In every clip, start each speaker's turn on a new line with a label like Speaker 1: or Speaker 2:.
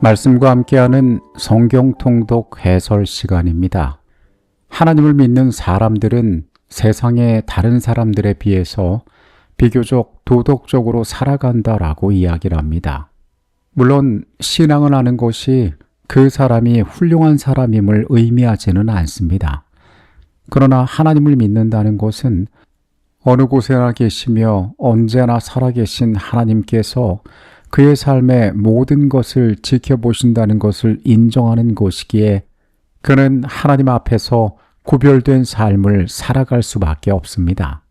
Speaker 1: 말씀과 함께하는 성경 통독 해설 시간입니다. 하나님을 믿는 사람들은 세상의 다른 사람들에 비해서 비교적 도덕적으로 살아간다라고 이야기를 합니다. 물론 신앙을 하는 것이 그 사람이 훌륭한 사람임을 의미하지는 않습니다. 그러나 하나님을 믿는다는 것은 어느 곳에나 계시며 언제나 살아계신 하나님께서 그의 삶의 모든 것을 지켜보신다는 것을 인정하는 것이기에 그는 하나님 앞에서 구별된 삶을 살아갈 수밖에 없습니다.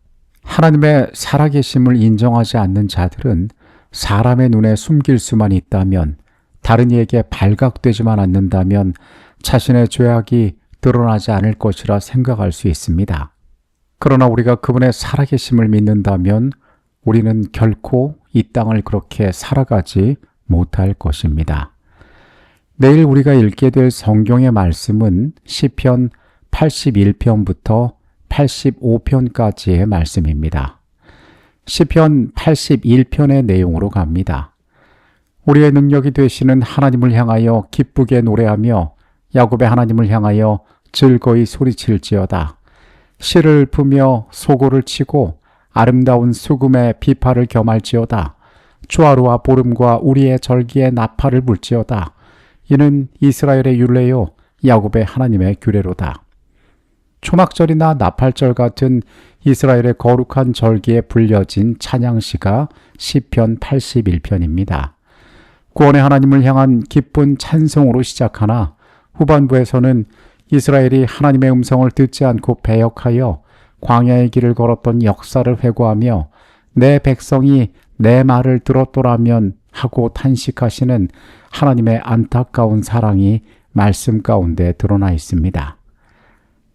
Speaker 1: 하나님의 살아계심을 인정하지 않는 자들은 사람의 눈에 숨길 수만 있다면, 다른 이에게 발각되지만 않는다면 자신의 죄악이 드러나지 않을 것이라 생각할 수 있습니다. 그러나 우리가 그분의 살아계심을 믿는다면 우리는 결코 이 땅을 그렇게 살아가지 못할 것입니다. 내일 우리가 읽게 될 성경의 말씀은 시편 81편부터 85편까지의 말씀입니다. 시편 81편의 내용으로 갑니다. 우리의 능력이 되시는 하나님을 향하여 기쁘게 노래하며 야곱의 하나님을 향하여 즐거이 소리칠지어다. 시를 읊으며 소고를 치고 아름다운 수금의 비파를 겸할지어다. 주하루와 보름과 우리의 절기에 나팔을 불지어다. 이는 이스라엘의 율례요 야곱의 하나님의 규례로다. 초막절이나 나팔절 같은 이스라엘의 거룩한 절기에 불려진 찬양시가 시편 81편입니다. 구원의 하나님을 향한 기쁜 찬송으로 시작하나 후반부에서는 이스라엘이 하나님의 음성을 듣지 않고 배역하여 광야의 길을 걸었던 역사를 회고하며 내 백성이 내 말을 들었더라면 하고 탄식하시는 하나님의 안타까운 사랑이 말씀 가운데 드러나 있습니다.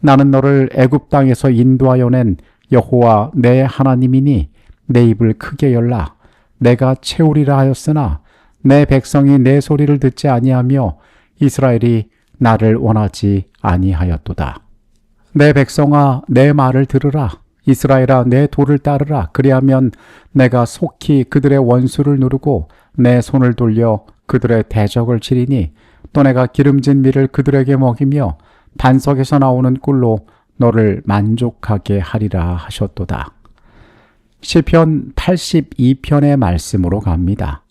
Speaker 1: 나는 너를 애굽 땅에서 인도하여 낸 여호와 내 하나님이니 내 입을 크게 열라. 내가 채우리라 하였으나 내 백성이 내 소리를 듣지 아니하며 이스라엘이 나를 원하지 아니하였도다. 내 백성아 내 말을 들으라. 이스라엘아 내 도를 따르라. 그리하면 내가 속히 그들의 원수를 누르고 내 손을 돌려 그들의 대적을 치리니 또 내가 기름진 밀을 그들에게 먹이며 반석에서 나오는 꿀로 너를 만족하게 하리라 하셨도다. 시편 82편의 말씀으로 갑니다.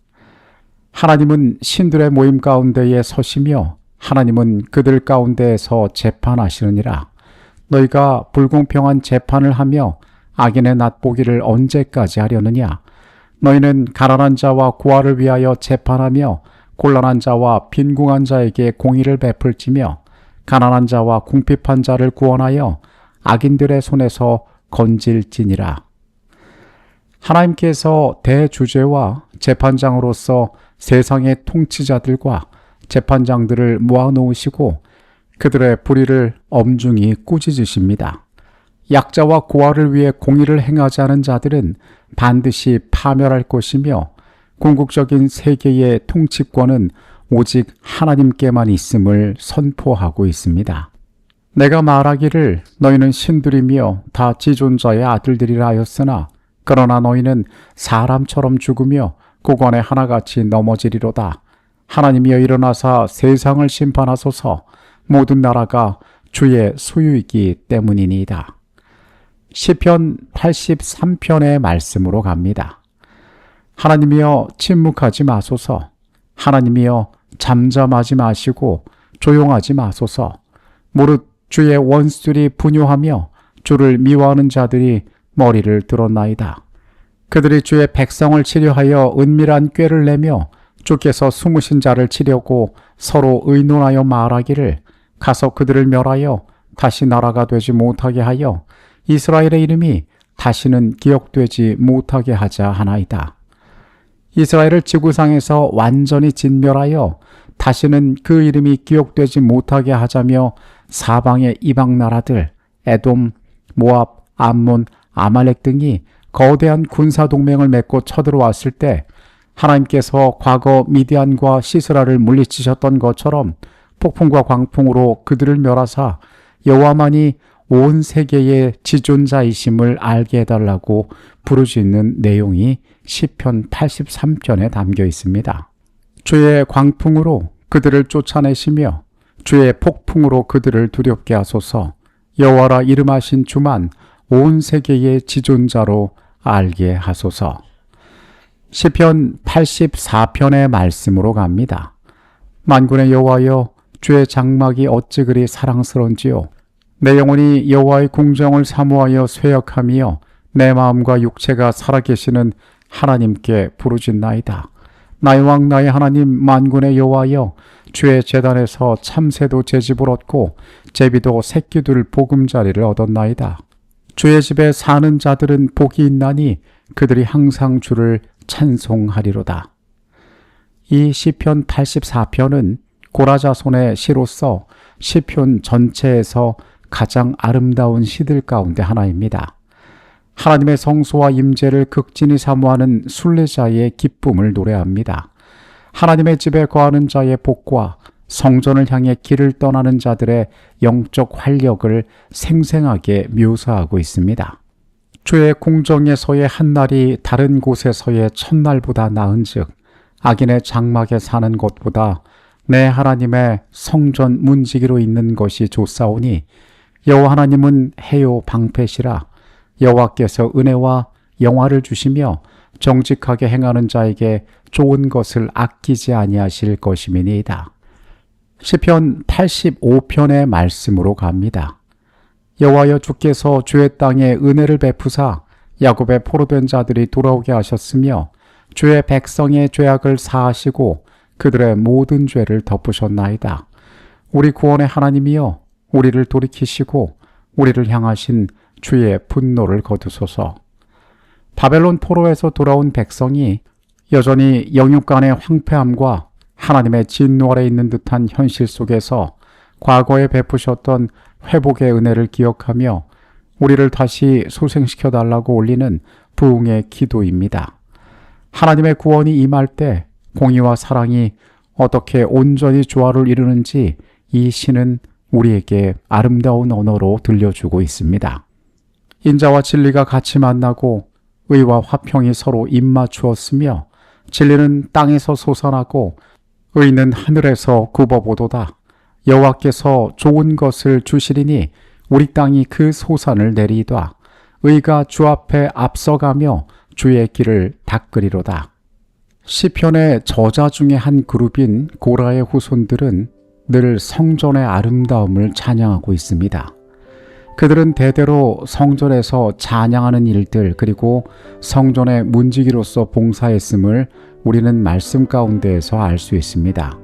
Speaker 1: 하나님은 신들의 모임 가운데에 서시며 하나님은 그들 가운데에서 재판하시느니라. 너희가 불공평한 재판을 하며 악인의 낫보기를 언제까지 하려느냐? 너희는 가난한 자와 고아를 위하여 재판하며 곤란한 자와 빈궁한 자에게 공의를 베풀지며 가난한 자와 궁핍한 자를 구원하여 악인들의 손에서 건질지니라. 하나님께서 대주제와 재판장으로서 세상의 통치자들과 재판장들을 모아놓으시고 그들의 불의를 엄중히 꾸짖으십니다. 약자와 고아를 위해 공의를 행하지 않은 자들은 반드시 파멸할 것이며 궁극적인 세계의 통치권은 오직 하나님께만 있음을 선포하고 있습니다. 내가 말하기를 너희는 신들이며 다 지존자의 아들들이라 하였으나 그러나 너희는 사람처럼 죽으며 고관에 하나같이 넘어지리로다. 하나님이여 일어나사 세상을 심판하소서. 모든 나라가 주의 소유이기 때문이니이다. 시편 83편의 말씀으로 갑니다. 하나님이여 침묵하지 마소서. 하나님이여 잠잠하지 마시고 조용하지 마소서. 무릇 주의 원수들이 분요하며 주를 미워하는 자들이 머리를 들었나이다. 그들이 주의 백성을 치려하여 은밀한 꾀를 내며 주께서 숨으신 자를 치려고 서로 의논하여 말하기를 가서 그들을 멸하여 다시 나라가 되지 못하게 하여 이스라엘의 이름이 다시는 기억되지 못하게 하자 하나이다. 이스라엘을 지구상에서 완전히 진멸하여 다시는 그 이름이 기억되지 못하게 하자며 사방의 이방 나라들 에돔, 모압, 암몬, 아말렉 등이 거대한 군사동맹을 맺고 쳐들어왔을 때 하나님께서 과거 미디안과 시스라를 물리치셨던 것처럼 폭풍과 광풍으로 그들을 멸하사 여호와만이 온 세계의 지존자이심을 알게 해달라고 부르짖는 내용이 시편 83편에 담겨 있습니다. 주의 광풍으로 그들을 쫓아내시며 주의 폭풍으로 그들을 두렵게 하소서. 여호와라 이름하신 주만 온 세계의 지존자로 알게 하소서. 시편 84편의 말씀으로 갑니다. 만군의 여호와여, 주의 장막이 어찌 그리 사랑스러운지요. 내 영혼이 여호와의 궁정을 사모하여 쇠약하며 내 마음과 육체가 살아계시는 하나님께 부르짖나이다. 나의 왕 나의 하나님 만군의 여호와여, 주의 제단에서 참새도 제집을 얻고 제비도 새끼들 보금자리를 얻었나이다. 주의 집에 사는 자들은 복이 있나니 그들이 항상 주를 찬송하리로다. 이 시편 84편은 고라자손의 시로서 시편 전체에서 가장 아름다운 시들 가운데 하나입니다. 하나님의 성소와 임재를 극진히 사모하는 순례자의 기쁨을 노래합니다. 하나님의 집에 거하는 자의 복과 성전을 향해 길을 떠나는 자들의 영적 활력을 생생하게 묘사하고 있습니다. 주의 궁정에서의 한날이 다른 곳에서의 첫날보다 나은즉 악인의 장막에 사는 것보다 내 하나님의 성전 문지기로 있는 것이 좋사오니 여호와 하나님은 해요 방패시라. 여호와께서 은혜와 영화를 주시며 정직하게 행하는 자에게 좋은 것을 아끼지 아니하실 것임이니이다. 시편 85편의 말씀으로 갑니다. 여호와여, 주께서 주의 땅에 은혜를 베푸사 야곱의 포로된 자들이 돌아오게 하셨으며 주의 백성의 죄악을 사하시고 그들의 모든 죄를 덮으셨나이다. 우리 구원의 하나님이여, 우리를 돌이키시고 우리를 향하신 주의 분노를 거두소서. 바벨론 포로에서 돌아온 백성이 여전히 영육 간의 황폐함과 하나님의 진노 아래 있는 듯한 현실 속에서 과거에 베푸셨던 회복의 은혜를 기억하며 우리를 다시 소생시켜 달라고 올리는 부흥의 기도입니다. 하나님의 구원이 임할 때 공의와 사랑이 어떻게 온전히 조화를 이루는지 이 시는 우리에게 아름다운 언어로 들려주고 있습니다. 인자와 진리가 같이 만나고 의와 화평이 서로 입맞추었으며 진리는 땅에서 솟아나고 의는 하늘에서 굽어보도다. 여호와께서 좋은 것을 주시리니 우리 땅이 그 소산을 내리이다. 의가 주 앞에 앞서가며 주의 길을 닦으리로다. 시편의 저자 중에 한 그룹인 고라의 후손들은 늘 성전의 아름다움을 찬양하고 있습니다. 그들은 대대로 성전에서 찬양하는 일들 그리고 성전의 문지기로서 봉사했음을 우리는 말씀 가운데에서 알 수 있습니다.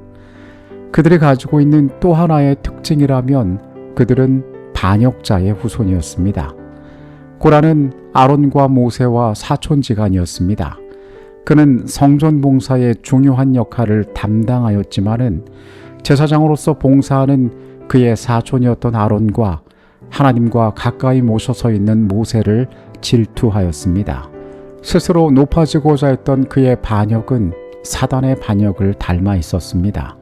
Speaker 1: 그들이 가지고 있는 또 하나의 특징이라면 그들은 반역자의 후손이었습니다. 고라는 아론과 모세와 사촌지간이었습니다. 그는 성전 봉사의 중요한 역할을 담당하였지만은 제사장으로서 봉사하는 그의 사촌이었던 아론과 하나님과 가까이 모셔서 있는 모세를 질투하였습니다. 스스로 높아지고자 했던 그의 반역은 사단의 반역을 닮아 있었습니다.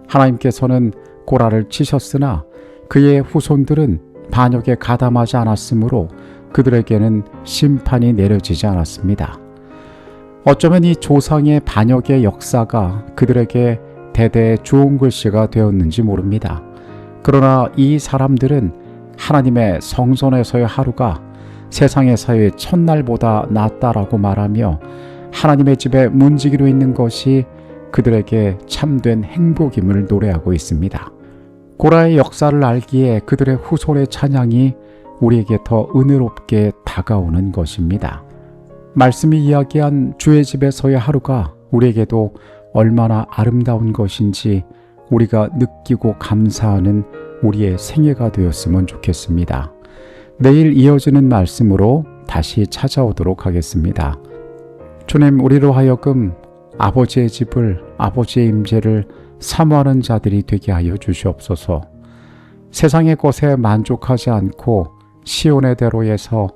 Speaker 1: 하나님께서는 고라를 치셨으나 그의 후손들은 반역에 가담하지 않았으므로 그들에게는 심판이 내려지지 않았습니다. 어쩌면 이 조상의 반역의 역사가 그들에게 대대 좋은 글씨가 되었는지 모릅니다. 그러나 이 사람들은 하나님의 성전에서의 하루가 세상에서의 첫날보다 낫다라고 말하며 하나님의 집에 문지기로 있는 것이 그들에게 참된 행복임을 노래하고 있습니다. 고라의 역사를 알기에 그들의 후손의 찬양이 우리에게 더 은혜롭게 다가오는 것입니다. 말씀이 이야기한 주의 집에서의 하루가 우리에게도 얼마나 아름다운 것인지 우리가 느끼고 감사하는 우리의 생애가 되었으면 좋겠습니다. 내일 이어지는 말씀으로 다시 찾아오도록 하겠습니다. 주님, 우리로 하여금 아버지의 집을, 아버지의 임재를 사모하는 자들이 되게 하여 주시옵소서. 세상의 것에 만족하지 않고 시온의 대로에서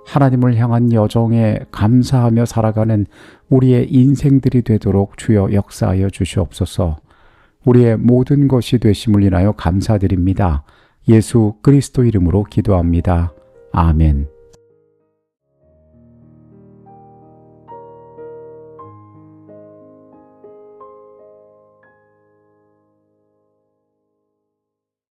Speaker 1: 하나님을 향한 여정에 감사하며 살아가는 우리의 인생들이 되도록 주여 역사하여 주시옵소서. 우리의 모든 것이 되심을 인하여 감사드립니다. 예수 그리스도 이름으로 기도합니다. 아멘.